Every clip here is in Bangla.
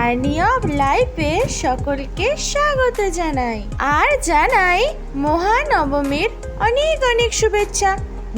জার্নি অফ লাইফে সকলকে স্বাগত জানাই আর জানাই মহানবমীর অনেক অনেক শুভেচ্ছা।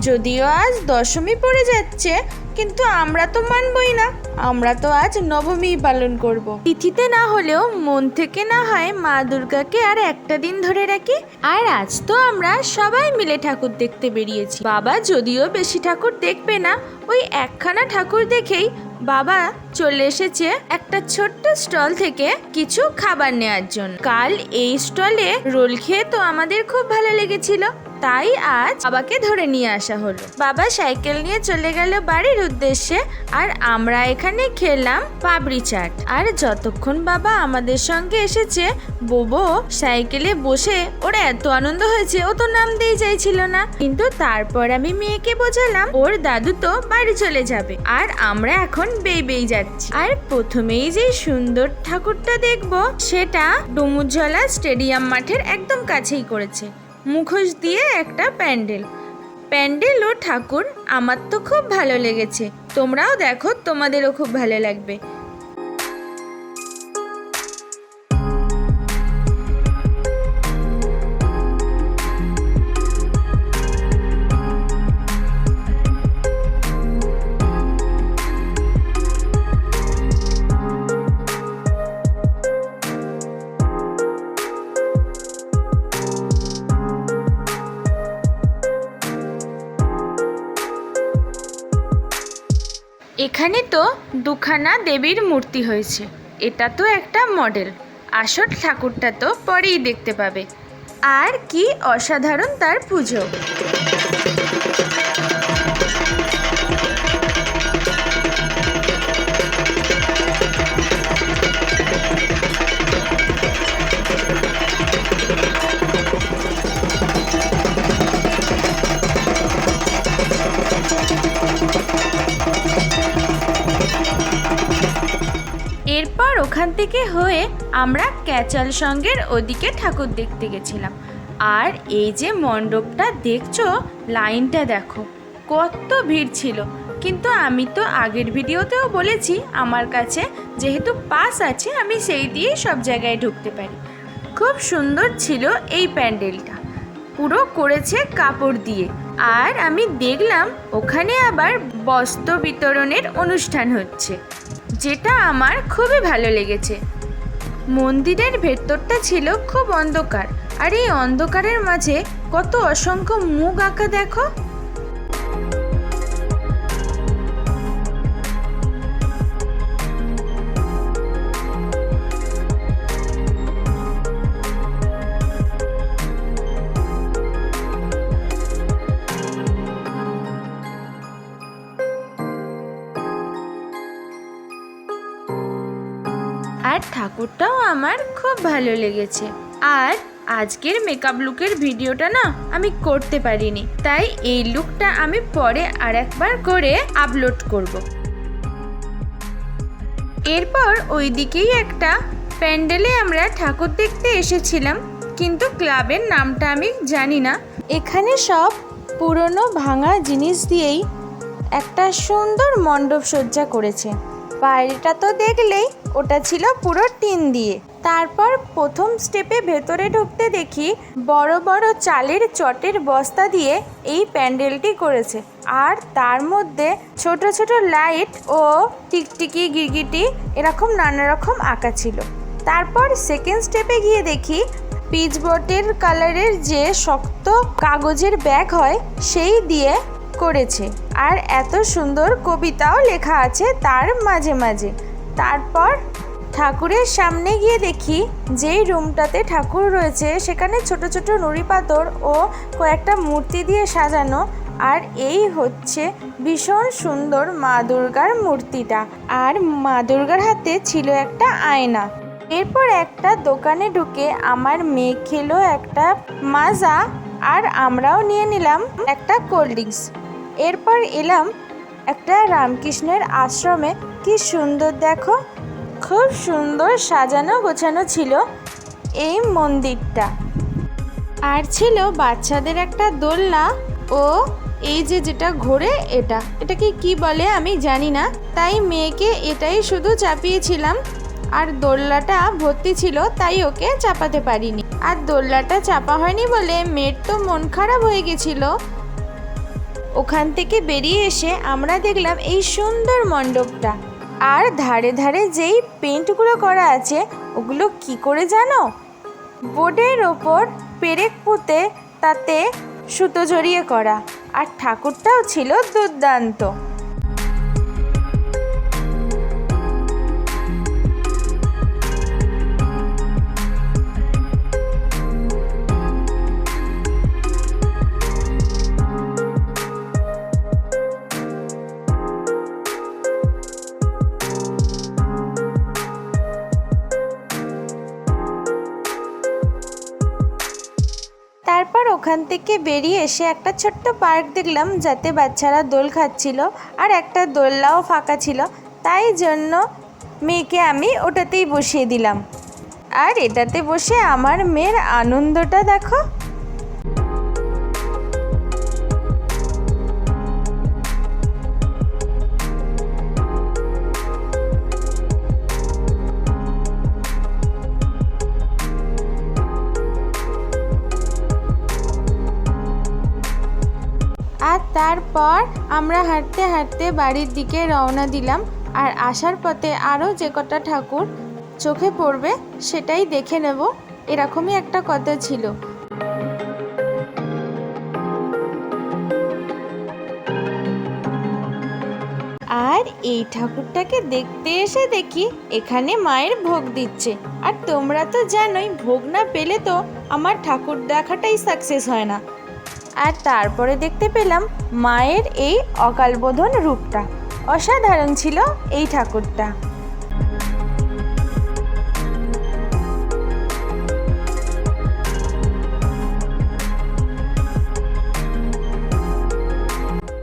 যদিও আজ দশমী পড়ে যাচ্ছে, কিন্তু আমরা তো মানবই না, আমরা তো আজ নবমী পালন করব। তিথিতে না হলেও মন থেকে না হয় মা দুর্গাকে আর একটা দিন ধরে রাখি। আর আজ তো আমরা সবাই মিলে ঠাকুর দেখতে বেরিয়েছি। বাবা যদিও বেশি ঠাকুর দেখবে না, ওই একখানা ঠাকুর দেখেই বাবা চলে এসেছে একটা ছোট্ট স্টল থেকে কিছু খাবার নেওয়ার জন্য। কাল এই স্টলে রোল খেয়ে তো আমাদের খুব ভালো লেগেছিল, তাই আজ বাবাকে ধরে নিয়ে আসা হলো। বাবা সাইকেল নিয়ে চলে গেল বাড়ির উদ্দেশ্যে, আর আমরা এখানে খেলাম পাপড়ি চাট। আর যতক্ষণ বাবা আমাদের সঙ্গে এসেছে, বোবো সাইকেলে বসে ওর এত আনন্দ হয়েছে, ও তো নামতেই চাইছিল না। কিন্তু তারপর আমি মেয়েকে বোঝালাম ওর দাদু তো বাড়ি চলে যাবে, আর আমরা এখন বেই যাচ্ছি। আর প্রথমেই যে সুন্দর ঠাকুরটা দেখবো, সেটা ডুমুরজলা স্টেডিয়াম মাঠের একদম কাছেই করেছে। মুখোশ দিয়ে একটা প্যান্ডেল ও ঠাকুর আমার তো খুব ভালো লেগেছে। তোমরাও দেখো, তোমাদেরও খুব ভালো লাগবে। এখানে তো দুখানা দেবীর মূর্তি হয়েছে, এটা তো একটা মডেল। আসল ঠাকুরটা তো পরেই দেখতে পাবে। আর কি অসাধারণ তার পুজো! এরপর ওখান থেকে হয়ে আমরা ক্যাচাল সঙ্গের ওদিকে ঠাকুর দেখতে গেছিলাম। আর এই যে মণ্ডপটা দেখছো, লাইনটা দেখো, কত ভিড় ছিল। কিন্তু আমি তো আগের ভিডিওতেও বলেছি, আমার কাছে যেহেতু পাস আছে, আমি সেই দিয়েই সব জায়গায় ঢুকতে পারি। খুব সুন্দর ছিল এই প্যান্ডেলটা, পুরো করেছে কাপড় দিয়ে। আর আমি দেখলাম ওখানে আবার বস্ত্র বিতরণের অনুষ্ঠান হচ্ছে, যেটা আমার খুবই ভালো লেগেছে। মন্দিরের ভেতরটা ছিল খুব অন্ধকার, আর এই অন্ধকারের মাঝে কত অসংখ্য মুখ আঁকা দেখো। আর ঠাকুরটাও আমার খুব ভালো লেগেছে। আর আজকের মেকআপ লুকের ভিডিওটা না আমি করতে পারিনি, তাই এই লুকটা আমি পরে আর একবার করে আপলোড করব। এরপর ওই দিকেই একটা প্যান্ডেলে আমরা ঠাকুর দেখতে এসেছিলাম, কিন্তু ক্লাবের নামটা আমি জানি না। এখানে সব পুরনো ভাঙা জিনিস দিয়েই একটা সুন্দর মণ্ডপ সজ্জা করেছে। বাইরেটা তো দেখলেই ওটা ছিল পুরো টিন দিয়ে। তারপর প্রথম স্টেপে ভেতরে ঢুকতে দেখি বড় বড় চালের চটের বস্তা দিয়ে এই প্যান্ডেলটি করেছে, আর তার মধ্যে ছোট ছোট লাইট ও টিকটিকি গিরগিটি এরকম নানা রকম আঁকা ছিল। তারপর সেকেন্ড স্টেপে গিয়ে দেখি পিচবোর্ডের কালারের যে শক্ত কাগজের ব্যাগ হয়, সেই দিয়ে করেছে। আর এত সুন্দর কবিতাও লেখা আছে তার মাঝে মাঝে। তারপর ঠাকুরের সামনে গিয়ে দেখি যেই রুমটাতে ঠাকুর রয়েছে, সেখানে ছোট ছোট নুড়ি পাথর ও কয়েকটা মূর্তি দিয়ে সাজানো। আর এই হচ্ছে ভীষণ সুন্দর মা দুর্গার মূর্তিটা। আর মা দুর্গার হাতে ছিল একটা আয়না। এরপর একটা দোকানে ঢুকে আমার মেয়ে খেলো একটা মাজা, আর আমরাও নিয়ে নিলাম একটা কোল্ড ড্রিঙ্কস। এরপর এলাম একটা রামকৃষ্ণের আশ্রমে। কি সুন্দর দেখো, খুব সুন্দর সাজানো গোছানো ছিল এই মন্দিরটা। আর ছিল বাচ্চাদের একটা দোলনা, ও এই যেটা ঘোরে এটাকে কি বলে আমি জানি না, তাই মেয়েকে এটাই শুধু চাপিয়েছিলাম। আর দোলনাটা ভর্তি ছিল, তাই ওকে চাপাতে পারিনি। আর দোলনাটা চাপা হয়নি বলে মেয়ের তো মন খারাপ হয়ে গেছিল। ওখান থেকে বেরিয়ে এসে আমরা দেখলাম এই সুন্দর মণ্ডপটা, আর ধারে ধারে যেই পেন্টগুলো করা আছে ওগুলো কি করে জানো? বোর্ডের ওপর পেরেক পুঁতে তাতে সুতো জড়িয়ে করা। আর ঠাকুরটাও ছিল দুর্দান্ত। তারপর ওখান থেকে বেরিয়ে এসে একটা ছোট্ট পার্ক দেখলাম, যাতে বাচ্চারা দোল খাচ্ছিল আর একটা দোলনাও ফাঁকা ছিল, তাই জন্য মেয়েকে আমি ওটাতেই বসিয়ে দিলাম। আর এটাতে বসে আমার মেয়ের আনন্দটা দেখো। আর তারপর আমরা হাঁটতে হাঁটতে বাড়ির দিকে রওনা দিলাম। আর আসার পথে আরও যে কটা ঠাকুর চোখে পড়বে সেটাই দেখে নেব, এরকমই একটা কথা ছিল। আর এই ঠাকুরটাকে দেখতে এসে দেখি এখানে মায়ের ভোগ দিচ্ছে। আর তোমরা তো জানোই, ভোগ না পেলে তো আমার ঠাকুর দেখাটাই সাকসেস হয় না। আর তারপরে দেখতে পেলাম মায়ের এই অকালবোধন রূপটা। অসাধারণ ছিল এই ঠাকুরটা।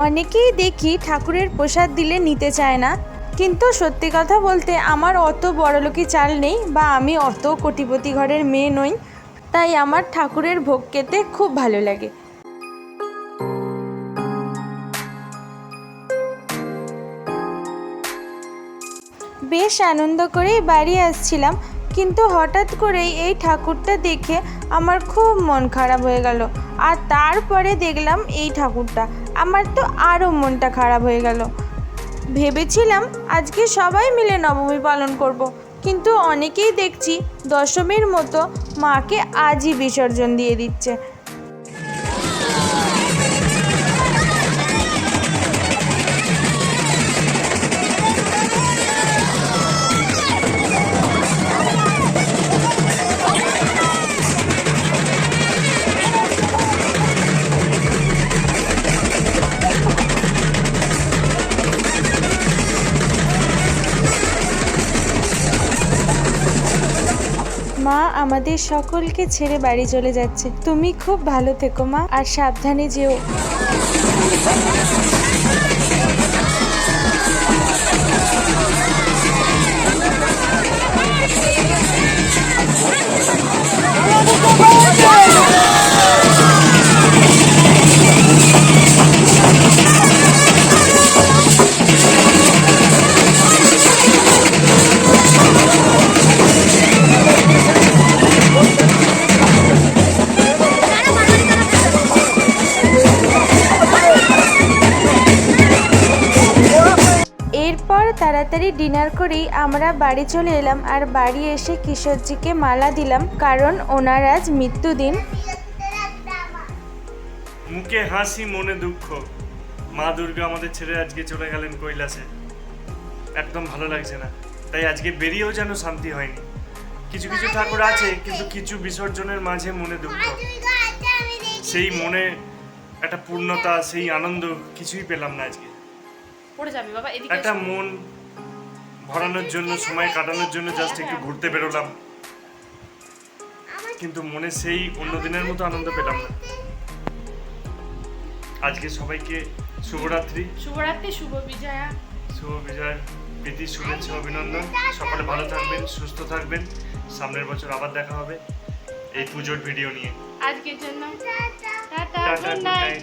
অনেকেই দেখি ঠাকুরের প্রসাদ দিলে নিতে চায় না, কিন্তু সত্যি কথা বলতে আমার অত বড়লোকি চাল নেই, বা আমি অত কোটিপতি ঘরের মেয়ে নই, তাই আমার ঠাকুরের ভোগ খেতে খুব ভালো লাগে। বেশ আনন্দ করেই বাড়ি আসছিলাম, কিন্তু হঠাৎ করেই এই ঠাকুরটা দেখে আমার খুব মন খারাপ হয়ে গেল। আর তারপরে দেখলাম এই ঠাকুরটা, আমার তো আরও মনটা খারাপ হয়ে গেল। ভেবেছিলাম আজকে সবাই মিলে নবমী পালন করব, কিন্তু অনেকেই দেখছি দশমীর মতো মাকে আজই বিসর্জন দিয়ে দিচ্ছে। মা আমাদের সকলকে ছেড়ে বাড়ি চলে যাচ্ছে। তুমি খুব ভালো থেকো মা, আর সাবধানে যেও। তাড়াতাড়ি ডিনার করেই আমরা বাড়ি চলে এলাম। আর বাড়ি এসে কিশোরজিকে মালা দিলাম, কারণ ওনার আজ মৃত্যুদিন। মুখে হাসি মনে দুঃখ, মা দুর্গা আমাদের ছেড়ে আজকে চলে গেলেন কৈলাসে। একদম ভালো লাগছে না, তাই আজকে বেরিয়েও যেন শান্তি হয়নি। কিছু কিছু ঠাকুর আছে, কিন্তু কিছু বিসর্জনের মাঝে মনে দুঃখ, সেই মনে একটা পূর্ণতা, সেই আনন্দ কিছুই পেলাম না আজকে। একটা মন ভরানোর জন্য, সময় কাটানোর জন্য জাস্ট একটু ঘুরতে বেরোলাম, কিন্তু মনে সেই অন্য দিনের মতো আনন্দ পেলাম না। আজকে সবাইকে শুভরাত্রি, শুভ বিজয়া, শুভ বিজয়, প্রীতি, শুভেচ্ছা, অভিনন্দন। সকলে ভালো থাকবেন, সুস্থ থাকবেন। সামনের বছর আবার দেখা হবে এই পুজোর ভিডিও নিয়ে। আজকের জন্য টাটা, গুড নাইট।